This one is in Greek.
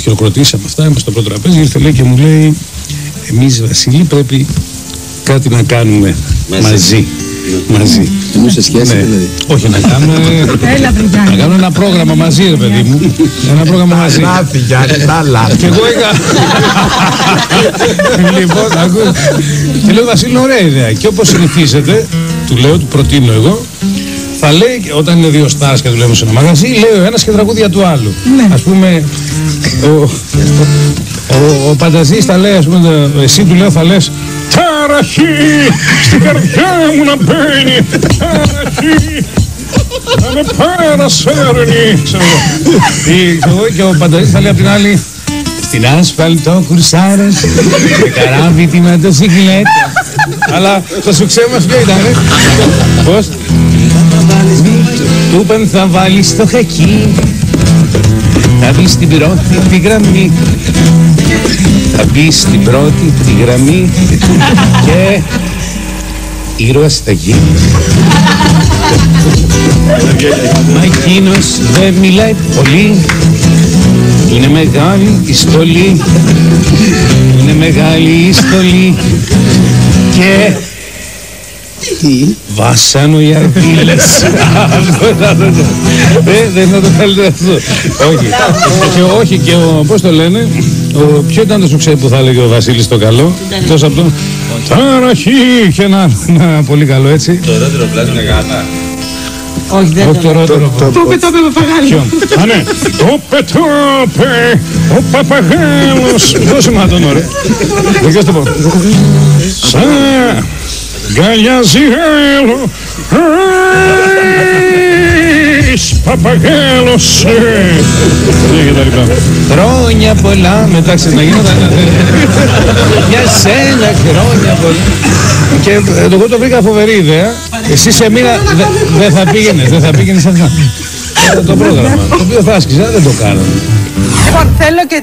χειροκροτήσαμε αυτά, είμαστε στο πρώτο τραπέζι, ήρθε λέει και μου λέει, εμείς Βασίλη πρέπει κάτι να κάνουμε μαζί. Μαζί. Εννοούσε σχέση δηλαδή. Όχι, να κάνουμε ένα πρόγραμμα μαζί, ρε παιδί μου. Ένα πρόγραμμα μαζί. Λάθη, Γιάννη, τα λάθη. Και εγώ είχα. Λοιπόν, ακούω. Και λέω, Βασίλη, ωραία ιδέα. Και όπως συνηθίζεται, του λέω, του προτείνω εγώ, θα λέει, όταν είναι δύο στάρς και δουλεύουν σε ένα μαγαζί, λέει ο ένας και τραγούδια του άλλου. Ας πούμε, ο Πανταζής θα λέει, ας πούμε, εσύ του λέω θα λες, ταραχή στην καρδιά μου να μπαίνει, ταραχή να με παρασέρνει. Και ο Πανταζής θα λέει απ' την άλλη, στην άσφαλτο κουρσάρες με καράβι τη μοτοσυκλέτα. Αλλά το σουξέ μας ποιο ήταν, πώς? Του είπαν θα βάλεις το χακί, θα μπεις στην πρώτη τη γραμμή, θα μπεις στην πρώτη τη γραμμή και ήρωας θα γίνει. Μα εκείνος δεν μιλάει πολύ, είναι μεγάλη η στολή, είναι μεγάλη η στολή και βάσανο οι αρτίλες. Δεν θα το καλύτερο αυτό. Όχι και πώς το λένε, ποιο ήταν το σουξέ που θα έλεγε ο Βασίλης το καλό, τόσο από το ταραχή και ένα πολύ καλό έτσι. Το ερώτηρο πλάτη είναι γάτα. Όχι, δεν το ερώτηρο. Το πετώπε παπαγάλο. Α, ναι. Το πετώπε ο παπαγάλος. Δώσε μου να τον ωραία. Δεν το πω. Σαν γκαλιάζει άλλο παπαγάλος. Χρόνια πολλά μετά ξαναγίνονταν για σένα χρόνια πολλά. Και εγώ το βρήκα φοβερή ιδέα. Εσύ σε μήνα δεν θα πήγαινες αυτά. Το πρόγραμμα το οποίο θα άσκησα δεν το κάναμε. Λοιπόν, θέλω και